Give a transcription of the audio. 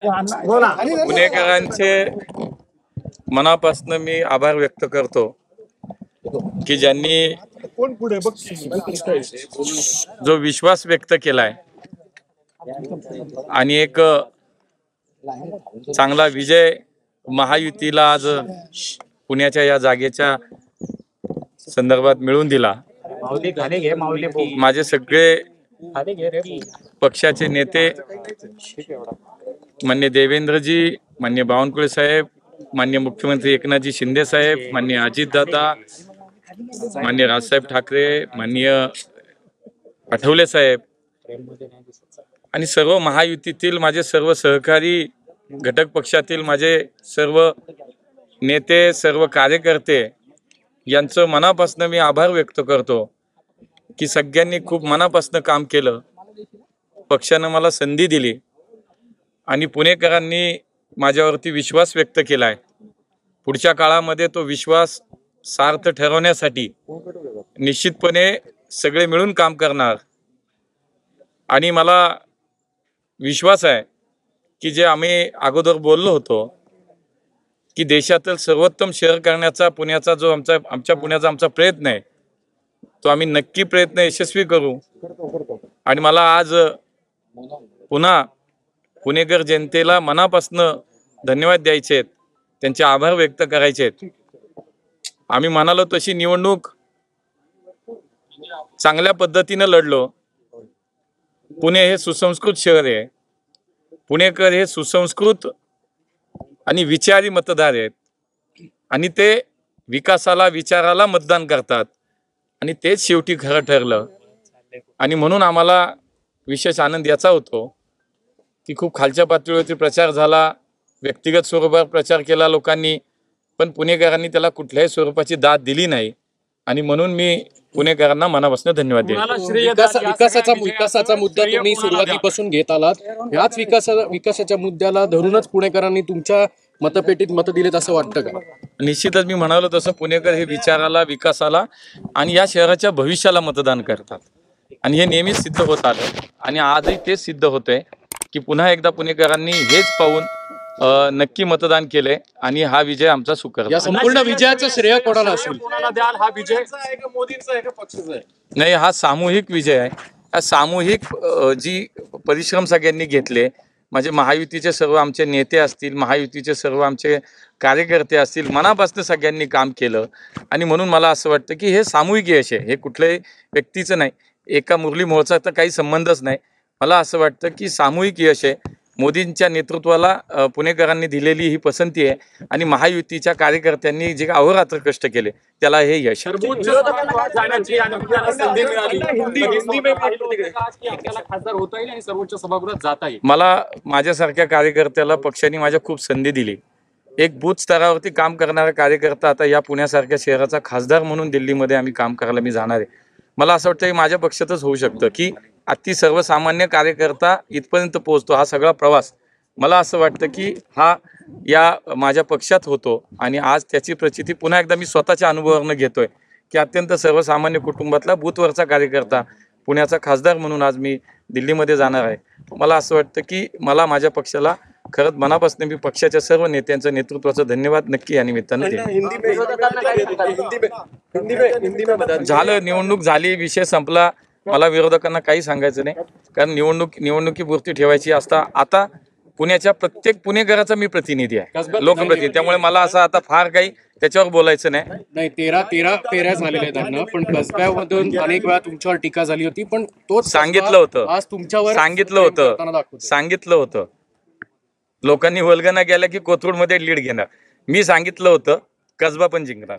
पुणेकरांचे मनापासून मी आभार व्यक्त करतो की ज्यांनी जो विश्वास व्यक्त केलाय आणि एक चांगला विजय महायुतीला आज पुण्याच्या या जागेच्या संदर्भात मिळवून दिला। माझे सगळे पक्षाचे नेते माननीय देवेंद्रजी, माननीय बावनकुळे साहेब, माननीय मुख्यमंत्री एकनाथजी शिंदे साहेब, माननीय अजितदादा, माननीय राजसाहेब ठाकरे, माननीय आठवले साहेब आणि सर्व महायुतीतील माझे सर्व सहकारी, घटक पक्षातील माझे सर्व नेते, सर्व कार्यकर्ते यांचं मनापासून मी आभार व्यक्त करतो की सगळ्यांनी खूप मनापासून काम केलं। पक्षाने मला संधी दिली आणि पुणेकरांनी माझ्यावरती विश्वास व्यक्त केलाय। पुढच्या काळामध्ये तो विश्वास सार्थ ठरवण्यासाठी निश्चितपणे सगळे मिळून काम करणार आणि मला विश्वास आहे की जे आम्ही अगोदर बोललो होतो की देशातील सर्वोत्तम शहर करण्याचा पुण्याचा जो आमच्या पुण्याचा आमचा प्रयत्न आहे तो आम्ही नक्की प्रयत्न यशस्वी करू। आणि मला आज पुन्हा पुणेकर जनतेला मनापासून धन्यवाद द्यायचे आहेत, त्यांचे आभार व्यक्त करायचे आहेत। आम्ही म्हणालो तशी निवडणूक चांगल्या पद्धतीने लढलो। पुणे हे सुसंस्कृत शहर आहे, पुणेकर हे सुसंस्कृत आणि विचारी मतदार आहेत आणि ते विकासाला विचाराला मतदान करतात आणि तेच शेवटी खरं ठरलं। आणि म्हणून आम्हाला विशेष आनंद याचा होतो की खूप खालच्या पातळीवरती प्रचार झाला, व्यक्तिगत स्वरूपात प्रचार केला लोकांनी, पण पुणेकरांनी त्याला कुठल्याही स्वरूपाची दाद दिली नाही आणि म्हणून मी पुणेकरांना मनापासून धन्यवाद देतो। विकासाचा मुद्दा तुम्ही सुरुवातीपासून घेत आलात, याच विकासाच्या मुद्द्याला धरूनच पुणेकरांनी तुमच्या मतपेटीत मत दिलेत असं वाटतं का? निश्चितच मी म्हणालो तसं पुणेकर हे विचाराला, विकासाला आणि या शहराच्या भविष्याला मतदान करतात आणि हे नेहमीच सिद्ध होत आलं आणि आजही तेच सिद्ध होतंय की पुन्हा एकदा पुणेकरांनी हेच पाहून नक्की मतदान केले आणि हा विजय आमचा सुकर। या संपूर्ण विजयाचं श्रेय कोणाला असेल? हा विजय मोदींचा आहे का पक्षाचा आहे? नाही, हा सामूहिक विजय आहे। हा सामूहिक जी परिश्रम सगळ्यांनी घेतले, म्हणजे महायुतीचे सर्व आमचे नेते असतील, महायुतीचे सर्व आमचे कार्यकर्ते असतील, मनापासून सगळ्यांनी काम केलं आणि म्हणून मला असं वाटतं की हे सामूहिक यश आहे, हे कुठल्याही व्यक्तीचं नाही, एका मुरली मोहचा तर काही संबंधच नाही। मला असं वाटतं की सामूहिक यश आहे। मोदींच्या नेतृत्वाला पुणेकरांनी दिलेली ही पसंती आहे आणि महायुतीच्या कार्यकर्त्यांनी जे अहोरात्र कष्ट केले त्याला हे यश। मला माझ्यासारख्या कार्यकर्त्याला पक्षाने माझ्या खूप संधी दिली। एक बूथ स्तरावरती काम करणारा कार्यकर्ता आता या पुण्यासारख्या शहराचा खासदार म्हणून दिल्लीमध्ये आम्ही काम करायला मी जाणार आहे। मला असं वाटतं की माझ्या पक्षातच होऊ शकतं की अति सर्वसामान्य कार्यकर्ता इथपर्यंत पोहोचतो। हा सगळा प्रवास मला असं वाटतं की हा या माझ्या पक्षात होतो आणि आज त्याची प्रचिती पुन्हा एकदा मी स्वतःच्या अनुभवावरून घेतोय की अत्यंत सर्वसामान्य कुटुंबातला बूथवरचा कार्यकर्ता पुण्याचा खासदार म्हणून आज मी दिल्लीमध्ये जाणार आहे। मला असं वाटतं की मला माझ्या पक्षाला खरंच मनापासून मी पक्षाच्या सर्व नेत्यांचं नेतृत्वाचं धन्यवाद नक्की या निमित्तानं झालं। निवडणूक झाली, विषय संपला। मला विरोधकांना काही सांगायचं नाही, कारण निवडणुकीपुरती ठेवायची असता। आता पुण्याच्या प्रत्येक पुणेकराचा मी प्रतिनिधी आहे, लोकप्रतिनिधी, त्यामुळे मला असं आता फार काही त्याच्यावर बोलायचं नाही। 13 फेऱ्या झालेल्या आहेत त्यांना, पण कसब्यामधून अनेक वेळा तुमच्यावर टीका झाली होती, पण तोच सांगितलं होतं, आज तुमच्यावर सांगितलं होतं लोकांनी वल्गना गेल्या की कोथरूडमध्ये लीड घेणार। मी सांगितलं होतं कसबा पण जिंकणार।